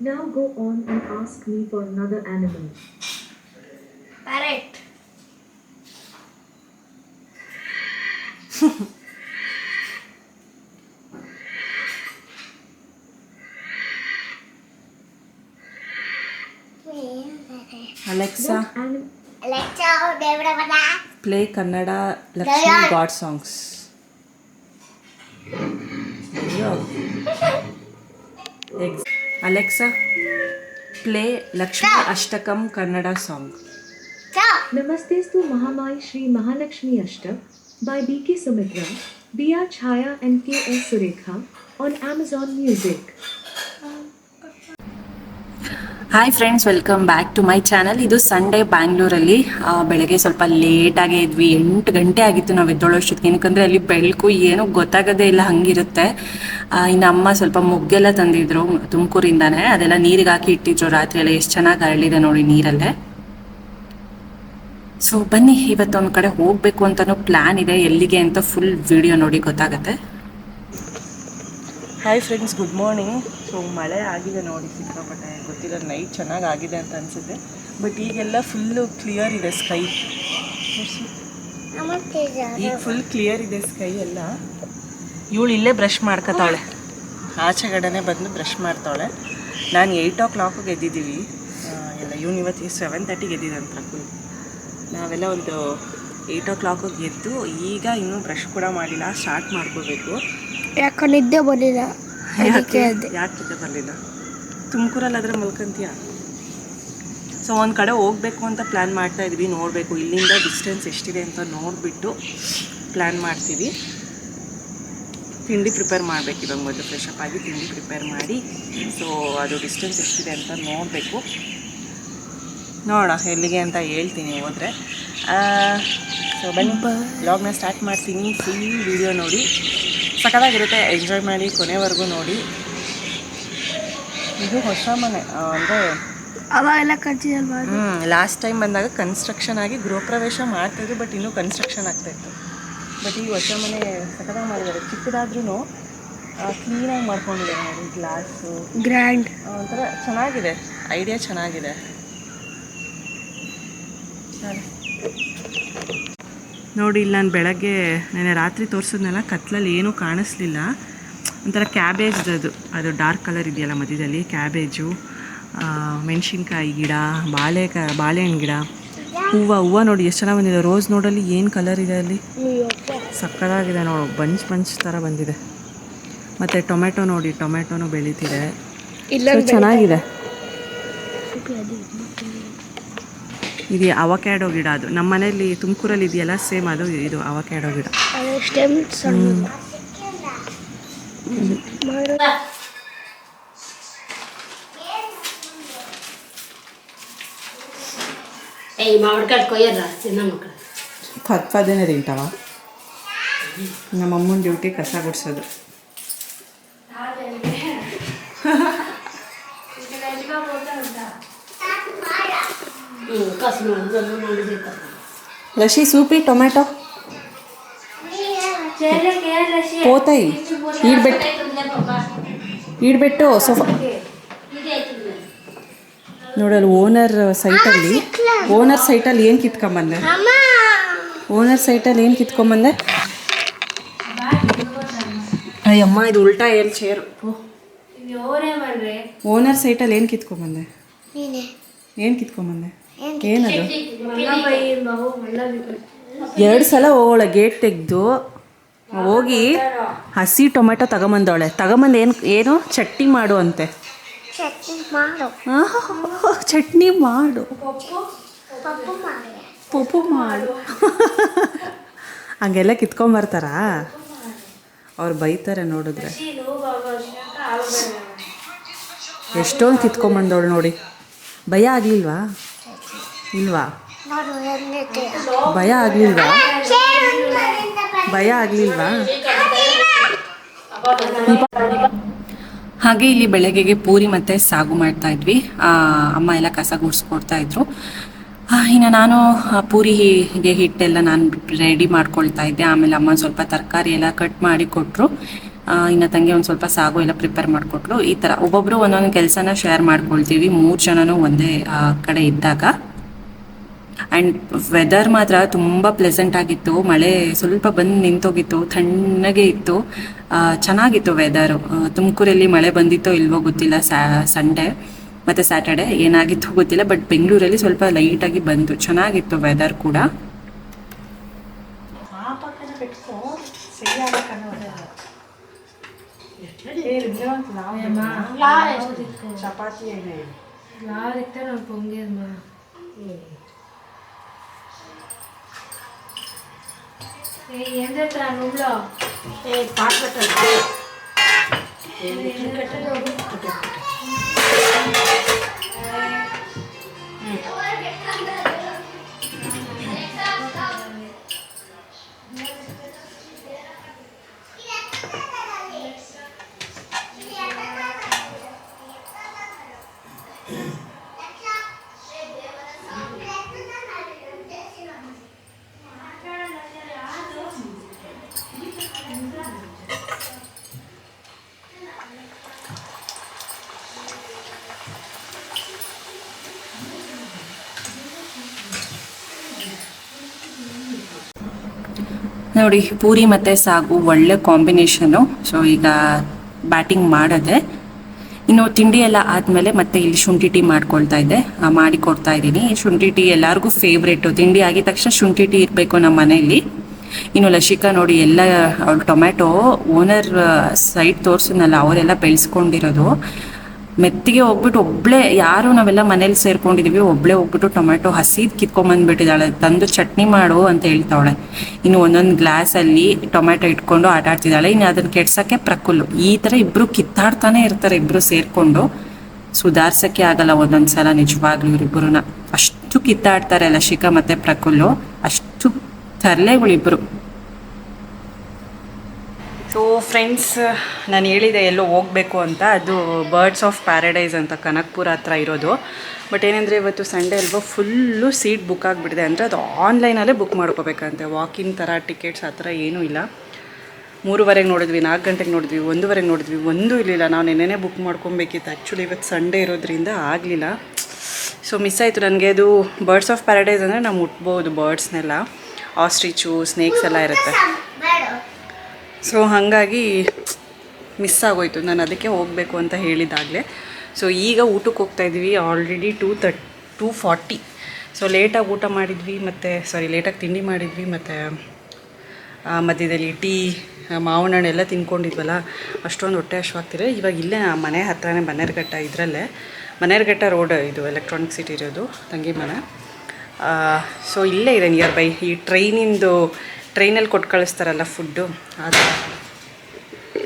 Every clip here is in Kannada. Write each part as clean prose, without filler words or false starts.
Now go on and ask me for another animal. Parrot. Alexa, What animal? Alexa, Devravada. play Kannada Lakshmi God songs. Yo. Alexa, play Lakshmi Ashtakam Kannada song. Namastestu Mahamai Shri Mahalakshmi Ashtak by B.K. Sumitra, B.R. Chhaya and K.S. Surekha on Amazon Music. Hi friends, welcome back to my channel. ಇದು ಸಂಡೇ ಬ್ಯಾಂಗ್ಳೂರಲ್ಲಿ. ಬೆಳಗ್ಗೆ ಸ್ವಲ್ಪ ಲೇಟಾಗೇ ಇದ್ವಿ. 8 ಗಂಟೆ ಆಗಿತ್ತು ನಾವು ಎದ್ದೊಳೋಷ್ಟೊತ್ತಿಗೆ. ಏನಕ್ಕಂದರೆ ಅಲ್ಲಿ ಬೆಳಕು ಏನೂ ಗೊತ್ತಾಗೋದೇ ಇಲ್ಲ, ಹಂಗಿರುತ್ತೆ. ಇನ್ನು ಅಮ್ಮ ಸ್ವಲ್ಪ ಮುಗ್ಗೆಲ್ಲ ತಂದಿದ್ರು ತುಮಕೂರಿಂದಾನೆ. ಅದೆಲ್ಲ ನೀರಿಗೆ ಹಾಕಿ ಇಟ್ಟಿದ್ರು ರಾತ್ರಿ ಎಲ್ಲ. ಎಷ್ಟು ಚೆನ್ನಾಗಿ ಅರಳಿದೆ ನೋಡಿ ನೀರಲ್ಲೇ. ಸೊ ಬನ್ನಿ, ಇವತ್ತೊಂದು ಕಡೆ ಹೋಗಬೇಕು ಅಂತಲೂ ಪ್ಲ್ಯಾನ್ ಇದೆ. ಎಲ್ಲಿಗೆ ಅಂತ ಫುಲ್ ವಿಡಿಯೋ ನೋಡಿ ಗೊತ್ತಾಗುತ್ತೆ. Hi friends, good morning. So ಮಳೆ ಆಗಿದೆ ನೋಡಿ ಸಿಕ್ಕಾಪಟ್ಟೆ. ಗೊತ್ತಿಲ್ಲ, ನೈಟ್ ಚೆನ್ನಾಗಿ ಆಗಿದೆ ಅಂತ ಅನಿಸುತ್ತೆ. ಬಟ್ ಈಗೆಲ್ಲ ಫುಲ್ಲು ಕ್ಲಿಯರ್ ಇದೆ ಸ್ಕೈ. ಈಗ ಫುಲ್ ಕ್ಲಿಯರ್ ಇದೆ ಸ್ಕೈ ಎಲ್ಲ. ಇವಳು ಇಲ್ಲೇ ಬ್ರಷ್ ಮಾಡ್ಕೊತಾವಳೆ, ಆಚೆಗಡೆನೇ ಬಂದು ಬ್ರಷ್ ಮಾಡ್ತಾವಳೆ. ನಾನು 8 ಎದ್ದಿದ್ದೀವಿ ಎಲ್ಲ. ಇವನು ಇವತ್ತು 7:30 ಎದ್ದಿದಂತ ಫುಲ್. ನಾವೆಲ್ಲ ಒಂದು 8 ಎದ್ದು ಈಗ ಇನ್ನೂ ಬ್ರಷ್ ಕೂಡ ಮಾಡಿಲ್ಲ, ಸ್ಟಾರ್ಟ್ ಮಾಡ್ಕೋಬೇಕು. ಯಾಕೆ ನಿದ್ದೆ ಬರಲಿಲ್ಲ? ಯಾಕೆ ನಿದ್ದೆ ಬರಲಿಲ್ಲ? ತುಮಕೂರಲ್ಲಾದರೆ ಮಲ್ಕೊಂತೀಯ. ಸೊ ಒಂದು ಕಡೆ ಹೋಗಬೇಕು ಅಂತ ಪ್ಲ್ಯಾನ್ ಮಾಡ್ತಾಯಿದ್ವಿ. ನೋಡಬೇಕು ಇಲ್ಲಿಂದ ಡಿಸ್ಟೆನ್ಸ್ ಎಷ್ಟಿದೆ ಅಂತ ನೋಡಿಬಿಟ್ಟು ಪ್ಲ್ಯಾನ್ ಮಾಡ್ತೀವಿ. ತಿಂಡಿ ಪ್ರಿಪೇರ್ ಮಾಡಬೇಕು ಇವಾಗ. ಮೊದಲು ಫ್ರೆಶ್ ಅಪ್ ಆಗಿ ತಿಂಡಿ ಪ್ರಿಪೇರ್ ಮಾಡಿ, ಸೊ ಅದು ಡಿಸ್ಟೆನ್ಸ್ ಎಷ್ಟಿದೆ ಅಂತ ನೋಡಬೇಕು. ನೋಡೋಣ ಎಲ್ಲಿಗೆ ಅಂತ ಹೇಳ್ತೀನಿ ಹೋದರೆ. ಸೊ ಬನ್ನಿ, ಬ್ಲಾಗ್ನ ಸ್ಟಾರ್ಟ್ ಮಾಡ್ತೀನಿ. ಫುಲ್ ವಿಡಿಯೋ ನೋಡಿ, ಸಖತ್ತಾಗಿರುತ್ತೆ. ಎಂಜಾಯ್ ಮಾಡಿ ಕೊನೆವರೆಗೂ ನೋಡಿ. ಇದು ಹೊಸ ಮನೆ ಅಂದರೆ ಅವಾಗೆಲ್ಲ ಕಟ್ಟಿದಲ್ವಾ? ಲಾಸ್ಟ್ ಟೈಮ್ ಬಂದಾಗ ಕನ್ಸ್ಟ್ರಕ್ಷನ್ ಆಗಿ ಗೃಹ ಪ್ರವೇಶ ಮಾಡ್ತಾಯಿದ್ರು, ಬಟ್ ಇನ್ನೂ ಕನ್ಸ್ಟ್ರಕ್ಷನ್ ಆಗ್ತಾಯಿತ್ತು. ಬಟ್ ಈ ಹೊಸ ಮನೆ ಸಖತ್ತಾಗಿ ಮಾಡಿದ್ದಾರೆ. ಚಿಕ್ಕದಾದ್ರೂ ಕ್ಲೀನಾಗಿ ಮಾಡ್ಕೊಂಡಿದ್ದಾರೆ ನೋಡಿ. ಗ್ಲಾಸು ಗ್ರ್ಯಾಂಡ್ ಒಂಥರ ಚೆನ್ನಾಗಿದೆ, ಐಡಿಯಾ ಚೆನ್ನಾಗಿದೆ. ನೋಡಿ, ಇಲ್ಲಿ ನಾನು ಬೆಳಗ್ಗೆ ನೆನೆ ರಾತ್ರಿ ತೋರಿಸಿದ್ನಲ್ಲ, ಕತ್ಲಲ್ಲಿ ಏನೂ ಕಾಣಿಸ್ಲಿಲ್ಲ. ಒಂಥರ ಕ್ಯಾಬೇಜ್ದು ಅದು ಡಾರ್ಕ್ ಕಲರ್ ಇದೆಯಲ್ಲ ಮಧ್ಯದಲ್ಲಿ, ಕ್ಯಾಬೇಜು, ಮೆಣಸಿನ್ಕಾಯಿ ಗಿಡ, ಬಾಳೆಹಣ್ಣು ಗಿಡ, ಹೂವು ನೋಡಿ ಎಷ್ಟು ಚೆನ್ನಾಗಿ ಬಂದಿದೆ. ರೋಸ್ ನೋಡಲ್ಲಿ ಏನು ಕಲರ್ ಇದೆ ಅಲ್ಲಿ, ಸಕ್ಕತ್ತಾಗಿದೆ ನೋಡು. ಬಂಚ್ ಥರ ಬಂದಿದೆ. ಮತ್ತು ಟೊಮೆಟೊ ನೋಡಿ, ಟೊಮೆಟೊನೂ ಬೆಳೀತಿದೆ, ಚೆನ್ನಾಗಿದೆ. ಇದು ಅವಕ್ಯಾಡೋ ಗಿಡ. ಅದು ನಮ್ಮ ಮನೇಲಿ ತುಮಕೂರಲ್ಲಿ ಇದೆಯಲ್ಲ, ಸೇಮ್ ಅದು ಇದು ಅವಕ್ಯಾಡೋ ಗಿಡ. ಪದೇನೆ ತಿಂತಾವ. ನಮ್ಮಮ್ಮನ ಡ್ಯೂಟಿ ಕಸ ಗುಡಿಸೋದು. ರಶಿ ಸೂಪಿ ಟೊಮೆಟೊ పోతాయి. ಈಡ್ಬಿಟ್ಟು ಸೋಫಾ ನೋಡಲು ಓನರ್ ಸೈಟಲ್ಲಿ ಏನು ಕಿತ್ಕೊಂಬಂದೆ? ಅಯ್ಯಮ್ಮ, ಇದು ಉಲ್ಟಾ ಏನು ಚೇರು. ಓನರ್ ಸೈಟಲ್ಲಿ ಏನು ಕಿತ್ಕೊಂಬಂದೆ? ಏನದು? 2 ಸಲ ಹೋಗೋಳೆ ಗೇಟ್ ತೆಗೆದು ಹೋಗಿ ಹಸಿ ಟೊಮೆಟೊ ತಗೊಂಬಂದವಳೆ. ಏನು ಚಟ್ನಿ ಮಾಡು ಅಂತೆ. ಚಟ್ನಿ ಮಾಡು, ಪಪ್ಪು ಮಾಡು. ಹಂಗೆಲ್ಲ ಕಿತ್ಕೊಂಬರ್ತಾರಾ? ಅವ್ರು ಬೈತಾರೆ ನೋಡಿದ್ರೆ. ಎಷ್ಟೊಂದು ಕಿತ್ಕೊಂಬಂದವಳು ನೋಡಿ. ಭಯ ಆಗಲಿಲ್ವಾ? ಭಯ ಆಗಲಿಲ್ವಾ? ಹಾಗೆ ಇಲ್ಲಿ ಬೆಳಗ್ಗೆಗೆ ಪೂರಿ ಮತ್ತು ಸಾಗು ಮಾಡ್ತಾ ಇದ್ವಿ. ಅಮ್ಮ ಎಲ್ಲ ಕಸ ಗುಡಿಸ್ಕೊಡ್ತಾ ಇದ್ರು. ಇನ್ನು ನಾನು ಪೂರಿಗೆ ಹಿಟ್ಟೆಲ್ಲ ನಾನು ರೆಡಿ ಮಾಡ್ಕೊಳ್ತಾ ಇದ್ದೆ. ಆಮೇಲೆ ಅಮ್ಮ ಸ್ವಲ್ಪ ತರಕಾರಿ ಎಲ್ಲ ಕಟ್ ಮಾಡಿ ಕೊಟ್ಟರು. ಇನ್ನು ತಂಗಿ ಒಂದು ಸ್ವಲ್ಪ ಸಾಗು ಎಲ್ಲ ಪ್ರಿಪೇರ್ ಮಾಡಿಕೊಟ್ಲು. ಈ ಥರ ಒಬ್ಬೊಬ್ಬರು ಒಂದೊಂದು ಕೆಲಸನ ಶೇರ್ ಮಾಡ್ಕೊಳ್ತೀವಿ 3 ಜನನೂ ಒಂದೇ ಕಡೆ ಇದ್ದಾಗ. ಆ್ಯಂಡ್ ವೆದರ್ ಮಾತ್ರ ತುಂಬ ಪ್ಲೆಸೆಂಟ್ ಆಗಿತ್ತು. ಮಳೆ ಸ್ವಲ್ಪ ಬಂದು ನಿಂತೋಗಿತ್ತು, ತಣ್ಣಗೆ ಇತ್ತು, ಚೆನ್ನಾಗಿತ್ತು ವೆದರು. ತುಮಕೂರಲ್ಲಿ ಮಳೆ ಬಂದಿತ್ತೋ ಇಲ್ವೋ ಗೊತ್ತಿಲ್ಲ, ಸಂಡೇ ಮತ್ತು ಸ್ಯಾಟರ್ಡೆ ಏನಾಗಿತ್ತು ಗೊತ್ತಿಲ್ಲ, ಬಟ್ ಬೆಂಗಳೂರಲ್ಲಿ ಸ್ವಲ್ಪ ಲೈಟಾಗಿ ಬಂತು, ಚೆನ್ನಾಗಿತ್ತು ವೆದರ್ ಕೂಡ. చపాతీ పొంగేదమ్మా ఏం చేస్తా రూమ్లో పాట పెట్టాలి. ನೋಡಿ, ಪೂರಿ ಮತ್ತು ಸಾಗು ಒಳ್ಳೆ ಕಾಂಬಿನೇಷನು. ಸೊ ಈಗ ಬ್ಯಾಟಿಂಗ್ ಮಾಡಿದೆ. ಇನ್ನು ತಿಂಡಿ ಎಲ್ಲ ಆದಮೇಲೆ ಮತ್ತೆ ಇಲ್ಲಿ ಶುಂಠಿ ಟೀ ಮಾಡ್ಕೊಳ್ತಾ ಇದ್ದೆ, ಮಾಡಿ ಕೊಡ್ತಾ ಇದ್ದೀನಿ. ಶುಂಠಿ ಟೀ ಎಲ್ಲರಿಗೂ ಫೇವ್ರೇಟು. ತಿಂಡಿ ಆಗಿದ ತಕ್ಷಣ ಶುಂಠಿ ಟೀ ಇರಬೇಕು ನಮ್ಮ ಮನೆಯಲ್ಲಿ. ಇನ್ನು ಲಶಿಕಾ ನೋಡಿ, ಎಲ್ಲ ಅವಳು ಟೊಮ್ಯಾಟೊ ಓನರ್ ಸೈಡ್ ತೋರಿಸಿದ್ನಲ್ಲ, ಅವರೆಲ್ಲ ಬೆಳೆಸ್ಕೊಂಡಿರೋದು. ಮೆತ್ತಿಗೆ ಹೋಗ್ಬಿಟ್ಟು ಒಬ್ಬಳೇ, ಯಾರು ನಾವೆಲ್ಲ ಮನೇಲಿ ಸೇರ್ಕೊಂಡಿದ್ದೀವಿ, ಒಬ್ಬಳೇ ಹೋಗ್ಬಿಟ್ಟು ಟೊಮ್ಯಾಟೊ ಹಸಿದು ಕಿತ್ಕೊಂಬಂದ್ಬಿಟ್ಟಿದ್ದಾಳೆ. ತಂದು ಚಟ್ನಿ ಮಾಡು ಅಂತ ಹೇಳ್ತಾವಳೆ. ಇನ್ನು ಒಂದೊಂದು ಗ್ಲಾಸಲ್ಲಿ ಟೊಮ್ಯಾಟೊ ಇಟ್ಕೊಂಡು ಆಟ ಆಡ್ತಿದ್ದಾಳೆ. ಇನ್ನು ಅದನ್ನು ಕೆಡ್ಸೋಕ್ಕೆ ಪ್ರಕುಲ್ಲು. ಈ ಥರ ಇಬ್ಬರು ಕಿತ್ತಾಡ್ತಾನೆ ಇರ್ತಾರೆ, ಇಬ್ಬರು ಸೇರಿಕೊಂಡು. ಸುಧಾರ್ಸೋಕ್ಕೆ ಆಗಲ್ಲ ಒಂದೊಂದು ಸಲ ನಿಜವಾಗ್ಲೂ ಇವರಿಬ್ಬರನ್ನ. ಅಷ್ಟು ಕಿತ್ತಾಡ್ತಾರೆ ಲಶಿಕಾ ಮತ್ತು ಪ್ರಕುಲ್ಲು, ಅಷ್ಟು ತರಲೆಗಳಿಬ್ಬರು. ಸೊ ಫ್ರೆಂಡ್ಸ್, ನಾನು ಹೇಳಿದೆ ಎಲ್ಲೋ ಹೋಗಬೇಕು ಅಂತ. ಅದು ಬರ್ಡ್ಸ್ ಆಫ್ ಪ್ಯಾರಡೈಸ್ ಅಂತ ಕನಕ್ಪುರ ಹತ್ರ ಇರೋದು. ಬಟ್ ಏನಂದರೆ ಇವತ್ತು ಸಂಡೇ ಅಲ್ವಾ, ಫುಲ್ಲು ಸೀಟ್ ಬುಕ್ ಆಗಿಬಿಟ್ಟಿದೆ. ಅಂದರೆ ಅದು ಆನ್ಲೈನಲ್ಲೇ ಬುಕ್ ಮಾಡ್ಕೋಬೇಕಂತೆ, ವಾಕಿನ್ ಥರ ಟಿಕೆಟ್ಸ್ ಆ ಥರ ಏನೂ ಇಲ್ಲ. 3:30 ನೋಡಿದ್ವಿ, 4 ಗಂಟೆಗೆ ನೋಡಿದ್ವಿ, 1:30 ನೋಡಿದ್ವಿ, ಒಂದೂ ಇರಲಿಲ್ಲ. ನಾವು ನೆನ್ನೆನೇ ಬುಕ್ ಮಾಡ್ಕೊಬೇಕಿತ್ತು. ಆ್ಯಕ್ಚುಲಿ ಇವತ್ತು ಸಂಡೇ ಇರೋದ್ರಿಂದ ಆಗಲಿಲ್ಲ. ಸೊ ಮಿಸ್ ಆಯಿತು ನನಗೆ. ಅದು ಬರ್ಡ್ಸ್ ಆಫ್ ಪ್ಯಾರಡೈಸ್ ಅಂದರೆ ನಾವು ಮುಟ್ಬೋದು ಬರ್ಡ್ಸ್ನೆಲ್ಲ, ಆಸ್ಟ್ರಿಚು, ಸ್ನೇಕ್ಸ್ ಎಲ್ಲ ಇರುತ್ತೆ. ಸೊ ಹಾಗಾಗಿ ಮಿಸ್ ಆಗೋಯ್ತು. ನಾನು ಅದಕ್ಕೆ ಹೋಗಬೇಕು ಅಂತ ಹೇಳಿದ್ದಾಗಲೇ. ಸೊ ಈಗ ಊಟಕ್ಕೆ ಹೋಗ್ತಾಯಿದ್ವಿ. ಆಲ್ರೆಡಿ 2:40. ಸೊ ಲೇಟಾಗಿ ಊಟ ಮಾಡಿದ್ವಿ, ಮತ್ತು ಲೇಟಾಗಿ ತಿಂಡಿ ಮಾಡಿದ್ವಿ, ಮತ್ತು ಮಧ್ಯದಲ್ಲಿ ಟೀ, ಮಾವಿನ ಹಣ್ಣು ಎಲ್ಲ ತಿನ್ಕೊಂಡಿದ್ವಲ್ಲ, ಅಷ್ಟೊಂದು ಹೊಟ್ಟೆ ಹಶ್ವಾಗ್ತಿದೆ. ಇವಾಗ ಇಲ್ಲೇ ಮನೆ ಹತ್ರನೇ ಬನ್ನೇರುಘಟ್ಟ, ಇದರಲ್ಲೇ ಬನ್ನೇರುಘಟ್ಟ ರೋಡ್, ಇದು ಎಲೆಕ್ಟ್ರಾನಿಕ್ ಸಿಟಿ ಇರೋದು ತಂಗಿ ಮನೆ. ಸೊ ಇಲ್ಲೇ ಇದೆ ನಿಯರ್ ಬೈ. ಈ ಟ್ರೈನಲ್ಲಿ ಕೊಟ್ಟು ಕಳಿಸ್ತಾರಲ್ಲ ಫುಡ್ಡು, ಅದು.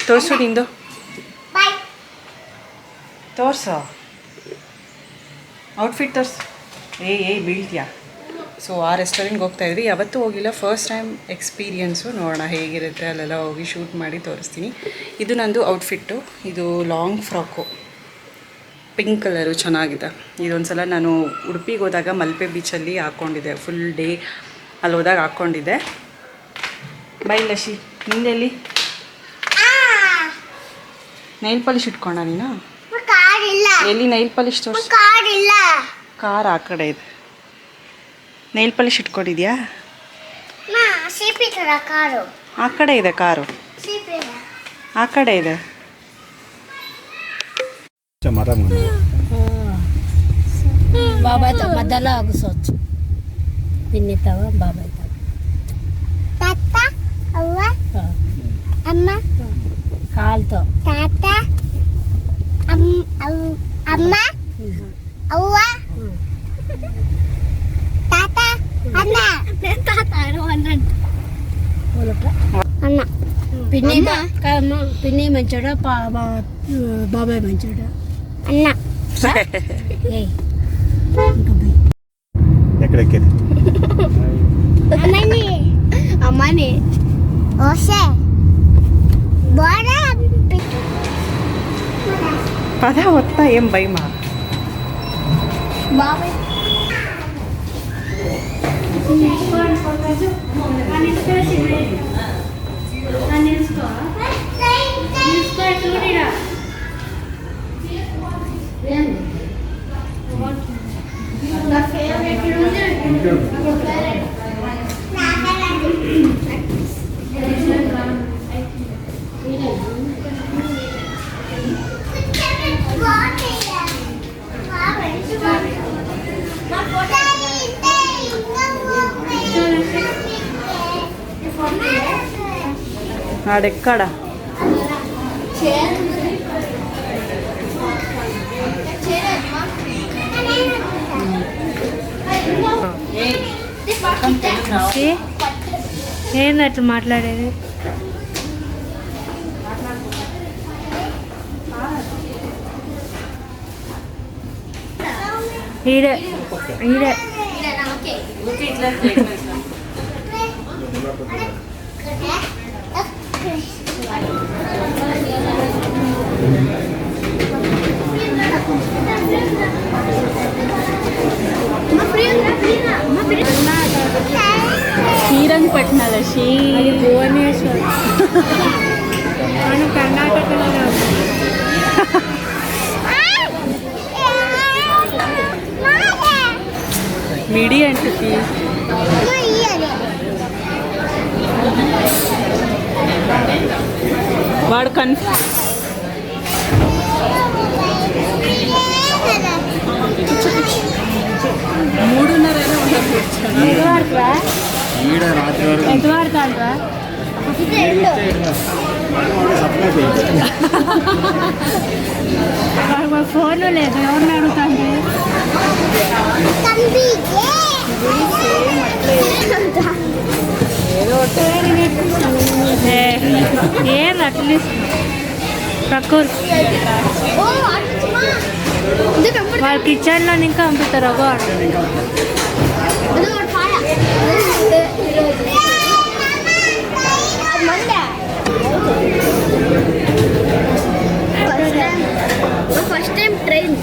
ತೋರಿಸು ನಿಂದು, ತೋರಿಸು ಔಟ್ಫಿಟ್ ತೋರಿಸು. ಬೀಳ್ತೀಯಾ? ಸೊ ಆ ರೆಸ್ಟೋರೆಂಟ್ಗೆ ಹೋಗ್ತಾಯಿದ್ವಿ. ಯಾವತ್ತೂ ಹೋಗಿಲ್ಲ, ಫಸ್ಟ್ ಟೈಮ್ ಎಕ್ಸ್ಪೀರಿಯನ್ಸು. ನೋಡೋಣ ಹೇಗಿರುತ್ತೆ, ಅಲ್ಲೆಲ್ಲ ಹೋಗಿ ಶೂಟ್ ಮಾಡಿ ತೋರಿಸ್ತೀನಿ. ಇದು ನಂದು ಔಟ್ಫಿಟ್ಟು. ಇದು ಲಾಂಗ್ ಫ್ರಾಕು, ಪಿಂಕ್ ಕಲರು, ಚೆನ್ನಾಗಿದೆ. ಇದೊಂದು ಸಲ ನಾನು ಉಡುಪಿಗೆ ಹೋದಾಗ ಮಲ್ಪೆ ಬೀಚಲ್ಲಿ ಹಾಕ್ಕೊಂಡಿದ್ದೆ, ಫುಲ್ ಡೇ ಅಲ್ಲಿ ಹೋದಾಗ ಹಾಕ್ಕೊಂಡಿದ್ದೆ. ಬೈ ಲಶಿ, ನಿಂದೆಲ್ಲಿ ನೈಲ್ ಪಾಲಿಶ್ ಇಟ್ಕೊಂಡ ನೀನು? ಎಲ್ಲಿ ನೈಲ್ ಪಾಲಿಶ್ ತೋರಿಸಿ? ಕಾರ್ ಆ ಕಡೆ ಇದೆ. ನೈಲ್ ಪಾಲಿಶ್ ಇಟ್ಕೊಂಡಿದ್ಯಾ? ಆ ಕಡೆ ಇದೆ ಕಾರು, ಆ ಕಡೆ ಇದೆ. బాబాయ్ మధ్యలో కూర్చోవచ్చు, పిన్నితావా బాబాయ్ తాత అవ్వ అమ్మ కాలుతో తాత అమ్మ అవ్వ తాత అన్న తాత అన్న పిన్ని పిన్ని మంచోడా బాబాయ్ మంచోడా అన్న ఎక్కడెక్కేది అమ్మని అమ్మని ఓసే బోరా పద వస్తా, ఏం భయమా? బాబాయ్ ఆడెక్కడ ఏంది అట్లా మాట్లాడేది? ఈడే ఈడే శ్రీరంగపట్నాల అది భువనేశ్వర్. మనం కర్ణాటకలో మిడి అంటే వాడు కన్ఫ్యూజ్. ఎంత వాడతాండ్రా? ఫోన్ లేదు, ఎవరిని అడుగుతాండి? ఏం అట్లీస్ట్ ప్రకూర్ వాళ్ళ కిచెన్లో ఇంకా పంపుతారు అగో. ఫస్ట్ టైం ట్రైన్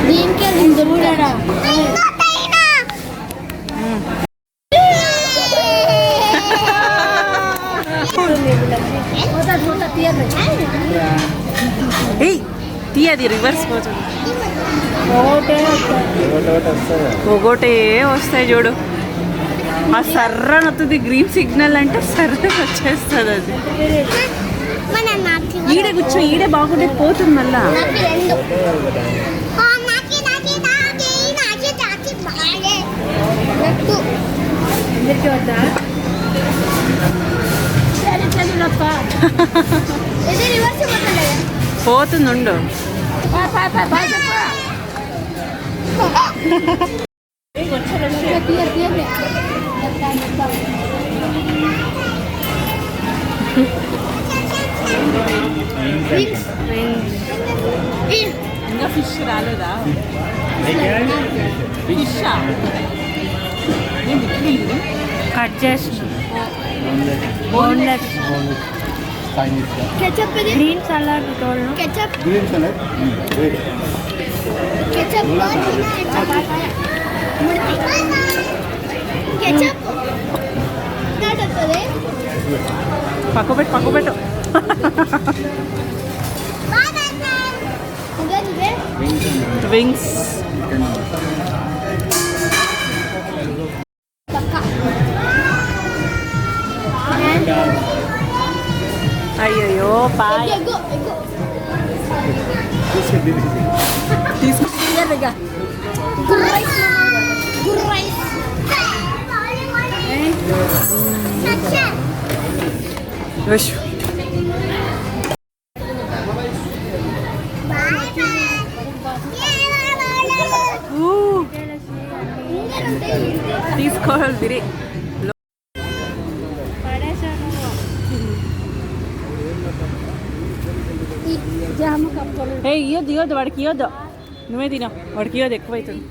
దీనికే చూడరా తీయది రివర్స్ పోతుంది. ఒకటే వస్తాయి చూడు. ఆ సర్రని వస్తుంది గ్రీన్ సిగ్నల్ అంటే సర్ర వచ్చేస్తుంది. అది ఈడే కూర్చో, ఈడే బాగుంటే పోతుంది మళ్ళా. అందరికీ వద్దా? పోతుంది ఉండు. ఇంకా ఫిష్ రాలేదా? ఫిష్ కట్ చేసిన బోన్లెస్ ketchup ಇದೆ ಗ್ರೀನ್ ಸಲಾಡ್ ತೋಳ್ನು ketchup green salad ready ketchup ketchup ನಾಟಕದೆ పక్కబెట్టు ಉಗದಿದೆ ವಿಂಗ್ಸ್ అయ్యో బాయ్ తీసుకుంటా. తీసుకోవాలి బిరి. ఏ ఇయ్యొద్దు వాడికి ఇయ్యొద్దు, నువ్వే తిన. వాడికి ఇయ్యొద్దు, ఎక్కువైతుంది.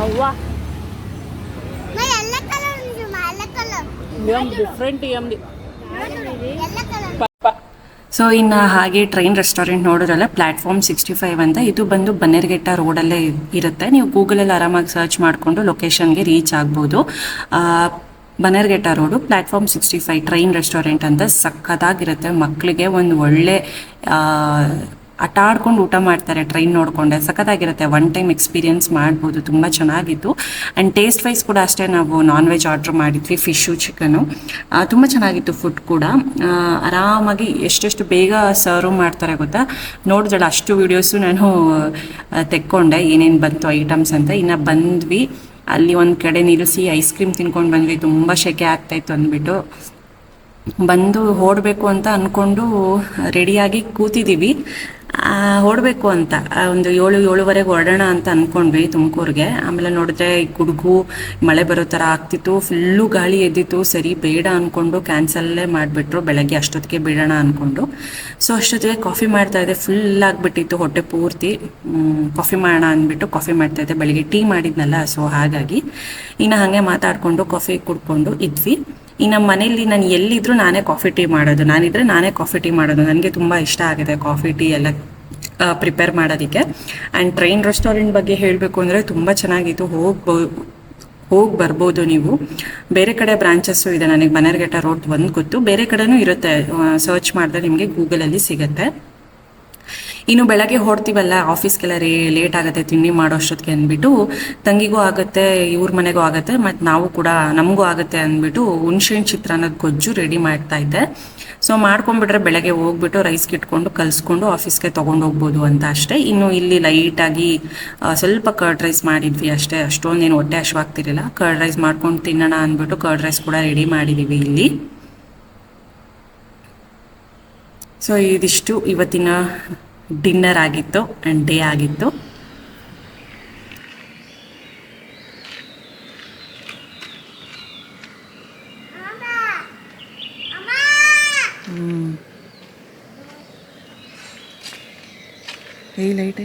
అవ్వా ఏం డిఫరెంట్ ఏంది. ಸೊ ಇನ್ನು ಹಾಗೆ ಟ್ರೈನ್ ರೆಸ್ಟೋರೆಂಟ್ ನೋಡೋರಲ್ಲ ಪ್ಲ್ಯಾಟ್ಫಾರ್ಮ್ 65 ಅಂತ, ಇದು ಬಂದು ಬನ್ನೇರ್ಘಟ್ಟ ರೋಡಲ್ಲೇ ಇರುತ್ತೆ. ನೀವು ಗೂಗಲಲ್ಲಿ ಆರಾಮಾಗಿ ಸರ್ಚ್ ಮಾಡಿಕೊಂಡು ಲೊಕೇಶನ್ಗೆ ರೀಚ್ ಆಗ್ಬೋದು. Bannerghatta road platform 65 train restaurant ಅಂತ ಸಕ್ಕತ್ತಾಗಿರುತ್ತೆ. ಮಕ್ಕಳಿಗೆ ಒಂದು ಒಳ್ಳೆ ಆಟ ಆಡ್ಕೊಂಡು ಊಟ ಮಾಡ್ತಾರೆ ಟ್ರೈನ್ ನೋಡಿಕೊಂಡೆ, ಸಖತ್ತಾಗಿರುತ್ತೆ. ಒನ್ ಟೈಮ್ ಎಕ್ಸ್ಪೀರಿಯನ್ಸ್ ಮಾಡ್ಬೋದು, ತುಂಬ ಚೆನ್ನಾಗಿತ್ತು. ಆ್ಯಂಡ್ ಟೇಸ್ಟ್ ವೈಸ್ ಕೂಡ ಅಷ್ಟೇ, ನಾವು ನಾನ್ ವೆಜ್ ಆರ್ಡ್ರ್ ಮಾಡಿದ್ವಿ, ಫಿಶು ಚಿಕನು, ತುಂಬ ಚೆನ್ನಾಗಿತ್ತು ಫುಡ್ ಕೂಡ. ಆರಾಮಾಗಿ ಎಷ್ಟೆಷ್ಟು ಬೇಗ ಸರ್ವ್ ಮಾಡ್ತಾರೆ ಗೊತ್ತಾ, ನೋಡಿದಳ ಅಷ್ಟು ವೀಡಿಯೋಸು ನಾನು ತೆಕ್ಕೊಂಡೆ ಏನೇನು ಬಂತು ಐಟಮ್ಸ್ ಅಂತ. ಇನ್ನು ಬಂದ್ವಿ, ಅಲ್ಲಿ ಒಂದು ಕಡೆ ನಿಲ್ಲಿಸಿ ಐಸ್ ಕ್ರೀಮ್ ತಿನ್ಕೊಂಡು ಬಂದ್ವಿ, ತುಂಬ ಸೆಕೆ ಆಗ್ತಾಯಿತ್ತು ಅಂದ್ಬಿಟ್ಟು. ಬಂದು ಹೊರಡಬೇಕು ಅಂತ ಅಂದ್ಕೊಂಡು ರೆಡಿಯಾಗಿ ಕೂತಿದ್ದೀವಿ, ಹೊರಡಬೇಕು ಅಂತ ಒಂದು 7-7:30 ಹೊರಡೋಣ ಅಂತ ಅಂದ್ಕೊಂಡ್ವಿ ತುಮಕೂರಿಗೆ. ಆಮೇಲೆ ನೋಡಿದ್ರೆ ಗುಡುಗು ಮಳೆ ಬರೋ ಥರ ಆಗ್ತಿತ್ತು, ಫುಲ್ಲು ಗಾಳಿ ಎದ್ದಿತ್ತು. ಸರಿ ಬೇಡ ಅಂದ್ಕೊಂಡು ಕ್ಯಾನ್ಸಲ್ಲೇ ಮಾಡಿಬಿಟ್ರು, ಬೆಳಗ್ಗೆ ಅಷ್ಟೊತ್ತಿಗೆ ಬಿಡೋಣ ಅಂದ್ಕೊಂಡು. ಸೊ ಅಷ್ಟೊತ್ತಿಗೆ ಕಾಫಿ ಮಾಡ್ತಾಯಿದ್ದೆ, ಫುಲ್ ಆಗಿಬಿಟ್ಟಿತ್ತು ಹೊಟ್ಟೆ ಪೂರ್ತಿ. ಕಾಫಿ ಮಾಡೋಣ ಅಂದ್ಬಿಟ್ಟು ಕಾಫಿ ಮಾಡ್ತಾಯಿದ್ದೆ, ಬೆಳಗ್ಗೆ ಟೀ ಮಾಡಿದ್ನಲ್ಲ, ಸೊ ಹಾಗಾಗಿ ಇನ್ನು ಹಾಗೆ ಮಾತಾಡಿಕೊಂಡು ಕಾಫಿ ಕುಡ್ಕೊಂಡು ಇದ್ವಿ. ಇನ್ನು ಮನೇಲಿ ನಾನು ಎಲ್ಲಿದ್ದರೂ ನಾನೇ ಕಾಫಿ ಟೀ ಮಾಡೋದು, ನಾನೇ ಕಾಫಿ ಟೀ ಮಾಡೋದು. ನನಗೆ ತುಂಬ ಇಷ್ಟ ಆಗಿದೆ ಕಾಫಿ ಟೀ ಎಲ್ಲ ಪ್ರಿಪೇರ್ ಮಾಡೋದಕ್ಕೆ. ಆ್ಯಂಡ್ ಟ್ರೈನ್ ರೆಸ್ಟೋರೆಂಟ್ ಬಗ್ಗೆ ಹೇಳಬೇಕು ಅಂದರೆ ತುಂಬ ಚೆನ್ನಾಗಿತ್ತು, ಹೋಗಿ ಬರ್ಬೋದು ನೀವು. ಬೇರೆ ಕಡೆ ಬ್ರಾಂಚಸ್ಸು ಇದೆ, ನನಗೆ ಬನ್ನೇರ್ಘಟ್ಟ ರೋಡ್ ಒಂದು ಗೊತ್ತು, ಬೇರೆ ಕಡೆನೂ ಇರುತ್ತೆ, ಸರ್ಚ್ ಮಾಡಿದ್ರೆ ನಿಮಗೆ ಗೂಗಲಲ್ಲಿ ಸಿಗುತ್ತೆ. ಇನ್ನು ಬೆಳಗ್ಗೆ ಹೊಡ್ತೀವಲ್ಲ ಆಫೀಸ್ಗೆಲ್ಲ ಲೇಟ್ ಆಗುತ್ತೆ ತಿಂಡಿ ಮಾಡೋ ಅಷ್ಟೊತ್ತಿಗೆ ಅಂದ್ಬಿಟ್ಟು, ತಂಗಿಗೂ ಆಗುತ್ತೆ, ಇವ್ರ ಮನೆಗೂ ಆಗುತ್ತೆ, ಮತ್ತು ನಾವು ಕೂಡ ನಮಗೂ ಆಗುತ್ತೆ ಅಂದ್ಬಿಟ್ಟು ಹುಣ್ಸೆಹಣ್ಣು ಚಿತ್ರಾನ್ನದ ಗೊಜ್ಜು ರೆಡಿ ಮಾಡ್ತಾ ಇದ್ದೆ. ಸೊ ಮಾಡ್ಕೊಂಡ್ಬಿಟ್ರೆ ಬೆಳಗ್ಗೆ ಹೋಗ್ಬಿಟ್ಟು ರೈಸ್ಗೆ ಇಟ್ಕೊಂಡು ಕಲಿಸ್ಕೊಂಡು ಆಫೀಸ್ಗೆ ತೊಗೊಂಡೋಗ್ಬೋದು ಅಂತ ಅಷ್ಟೇ. ಇನ್ನು ಇಲ್ಲಿ ಲೈಟಾಗಿ ಸ್ವಲ್ಪ ಕರ್ಡ್ ರೈಸ್ ಮಾಡಿದ್ವಿ ಅಷ್ಟೇ, ಅಷ್ಟೊಂದೇನು ಹೊಟ್ಟೆ ಹಶ್ವಾಗ್ತಿರಲಿಲ್ಲ. ಕರ್ಡ್ ರೈಸ್ ಮಾಡ್ಕೊಂಡು ತಿನ್ನೋಣ ಅಂದ್ಬಿಟ್ಟು ಕರ್ಡ್ ರೈಸ್ ಕೂಡ ರೆಡಿ ಮಾಡಿದ್ದೀವಿ ಇಲ್ಲಿ. ಸೊ ಇದಿಷ್ಟು ಇವತ್ತಿನ ಡಿನ್ನರ್ ಆಗಿತ್ತು ಆ್ಯಂಡ್ ಡೇ ಆಗಿತ್ತು. ಈ ಲೈಟ್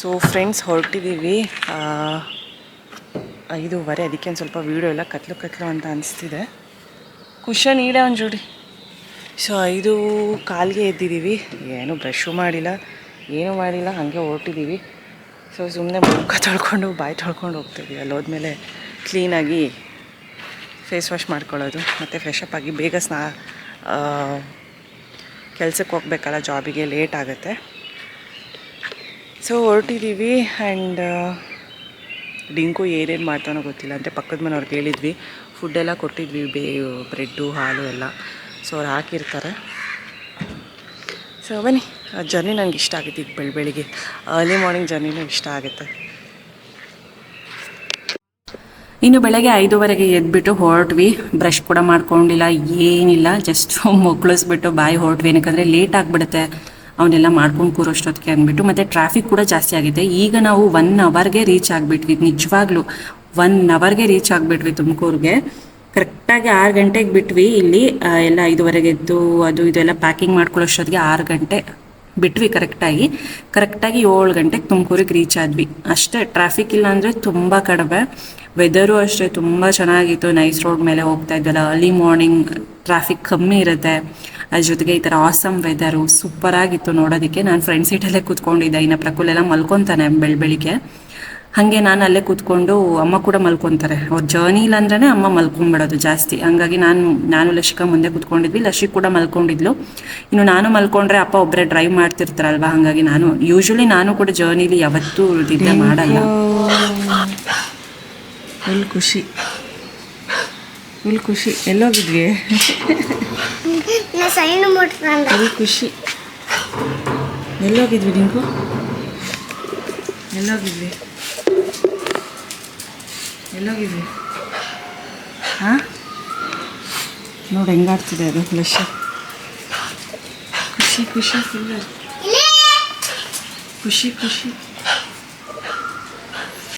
ಸೊ ಫ್ರೆಂಡ್ಸ್ ಹೊರಟಿದ್ದೀವಿ 5:30, ಅದಕ್ಕೆ ಒಂದು ಸ್ವಲ್ಪ ವೀಡಿಯೋ ಎಲ್ಲ ಕತ್ಲು ಅಂತ ಅನಿಸ್ತಿದೆ. ಕುಶನ್ ಈಡೆ ಒಂದು ಜೋಡಿ. ಸೊ 5:15 ಎದ್ದಿದ್ದೀವಿ, ಏನೂ ಬ್ರಷು ಮಾಡಿಲ್ಲ, ಏನೂ ಮಾಡಿಲ್ಲ, ಹಾಗೆ ಹೊರಟಿದ್ದೀವಿ. ಸೊ ಸುಮ್ಮನೆ ಮುಖ ತೊಳ್ಕೊಂಡು ಬಾಯಿ ತೊಳ್ಕೊಂಡು ಹೋಗ್ತಿದ್ವಿ. ಅಲ್ಲಿ ಹೋದ್ಮೇಲೆ ಕ್ಲೀನಾಗಿ ಫೇಸ್ ವಾಶ್ ಮಾಡ್ಕೊಳ್ಳೋದು, ಮತ್ತು ಫ್ರೆಶಪ್ ಆಗಿ ಬೇಗ ಕೆಲಸಕ್ಕೆ ಹೋಗ್ಬೇಕಲ್ಲ, ಜಾಬಿಗೆ ಲೇಟ್ ಆಗುತ್ತೆ. ಸೊ ಹೊರಟಿದ್ದೀವಿ. ಆ್ಯಂಡ್ ಡಿಂಕು ಏನೇನು ಮಾಡ್ತಾನೋ ಗೊತ್ತಿಲ್ಲ, ಅಂದರೆ ಪಕ್ಕದ ಮನೆಯವ್ರಿಗೆ ಹೇಳಿದ್ವಿ, ಫುಡ್ಡೆಲ್ಲ ಕೊಟ್ಟಿದ್ವಿ, ಬ್ರೆಡ್ಡು ಹಾಲು ಎಲ್ಲ. ಸೊ ಅವ್ರು ಹಾಕಿರ್ತಾರೆ. ಸೊ ಬನ್ನಿ, ಜರ್ನಿ ನನಗೆ ಇಷ್ಟ ಆಗುತ್ತೆ. ಈಗ ಬೆಳಿಗ್ಗೆ ಅರ್ಲಿ ಮಾರ್ನಿಂಗ್ ಜರ್ನಿನೂ ಇಷ್ಟ ಆಗುತ್ತೆ. ಇನ್ನು ಬೆಳಗ್ಗೆ 5:30 ಎದ್ಬಿಟ್ಟು ಹೊರಟ್ವಿ. ಬ್ರಷ್ ಕೂಡ ಮಾಡ್ಕೊಂಡಿಲ್ಲ, ಏನಿಲ್ಲ, ಜಸ್ಟ್ ಮುಕ್ಕಳಿಸ್ಬಿಟ್ಟು ಬಾಯಿ ಹೊರಟ್ವಿ. ಏನಕ್ಕಂದರೆ ಲೇಟ್ ಆಗಿಬಿಡುತ್ತೆ ಅವನ್ನೆಲ್ಲ ಮಾಡ್ಕೊಂಡು ಕೂರೋಷ್ಟೊತ್ತಿಗೆ ಅಂದ್ಬಿಟ್ಟು. ಮತ್ತು ಟ್ರಾಫಿಕ್ ಕೂಡ ಜಾಸ್ತಿ ಆಗಿದೆ. ಈಗ ನಾವು 1 ಅವರ್ಗೆ ರೀಚ್ ಆಗಿಬಿಟ್ವಿ, ನಿಜವಾಗ್ಲೂ 1 ಅವರ್ಗೆ ರೀಚ್ ಆಗಿಬಿಟ್ವಿ ತುಮಕೂರಿಗೆ. ಕರೆಕ್ಟಾಗಿ 6 ಗಂಟೆಗೆ ಬಿಟ್ವಿ. ಇಲ್ಲಿ ಎಲ್ಲ 5:30 ಎದ್ದು ಅದು ಇದೆಲ್ಲ ಪ್ಯಾಕಿಂಗ್ ಮಾಡ್ಕೊಳ್ಳೋಷ್ಟೊತ್ತಿಗೆ 6 ಗಂಟೆ ಬಿಟ್ವಿ. ಕರೆಕ್ಟಾಗಿ 7 ಗಂಟೆಗೆ ತುಮಕೂರಿಗೆ ರೀಚ್ ಆದ್ವಿ ಅಷ್ಟೇ. ಟ್ರಾಫಿಕ್ ಇಲ್ಲ ಅಂದರೆ ತುಂಬ ಕಡಿಮೆ. ವೆದರು ಅಷ್ಟೇ ತುಂಬ ಚೆನ್ನಾಗಿತ್ತು. ನೈಸ್ ರೋಡ್ ಮೇಲೆ ಹೋಗ್ತಾ ಇದ್ದಲ್ಲ, ಅರ್ಲಿ ಮಾರ್ನಿಂಗ್ ಟ್ರಾಫಿಕ್ ಕಮ್ಮಿ ಇರುತ್ತೆ. ಅದ್ರ ಜೊತೆಗೆ ಈ ಥರ ಆಸಮ್ ವೆದರು ಸೂಪರಾಗಿತ್ತು ನೋಡೋದಕ್ಕೆ. ನಾನು ಫ್ರಂಟ್ ಸೀಟಲ್ಲೇ ಕೂತ್ಕೊಂಡಿದ್ದೆ, ಇನ್ನು ಪ್ರಕುಲೆಲ್ಲ ಮಲ್ಕೊತಾನೆ ಬೆಳಿಗ್ಗೆ. ಹಾಗೆ ನಾನು ಅಲ್ಲೇ ಕೂತ್ಕೊಂಡು, ಅಮ್ಮ ಕೂಡ ಮಲ್ಕೊತಾರೆ. ಅವ್ರ ಜರ್ನಿ ಇಲ್ಲ ಅಂದ್ರೆ ಅಮ್ಮ ಮಲ್ಕೊಂಡ್ಬಿಡೋದು ಜಾಸ್ತಿ. ಹಂಗಾಗಿ ನಾನು ಲಶಿಕಾ ಮುಂದೆ ಕೂತ್ಕೊಂಡಿದ್ವಿ, ಲಶಿಕ್ ಕೂಡ ಮಲ್ಕೊಂಡಿದ್ಲು. ಇನ್ನು ನಾನು ಮಲ್ಕೊಂಡ್ರೆ ಅಪ್ಪ ಒಬ್ಬರೇ ಡ್ರೈವ್ ಮಾಡ್ತಿರ್ತಾರಲ್ವ, ಹಾಗಾಗಿ ಯೂಶ್ವಲಿ ನಾನು ಕೂಡ ಜರ್ನಿಲಿ ಯಾವತ್ತೂ ನಿದ್ದೆ ಮಾಡಲ್ಲ. ಫುಲ್ ಖುಷಿ ಎಲ್ಲೋಗಿದ್ವಿ? ಫುಲ್ ಖುಷಿ. ಎಲ್ಲೋಗಿದ್ವಿ ನಿಂಗೂ? ಎಲ್ಲೋಗಿದ್ವಿ ಹಾಂ? ನೋಡಿ ಹೆಂಗಾಡ್ತಿದೆ ಅದು ಲಶ. ಖುಷಿ ಫುಲ್ ಖುಷಿ.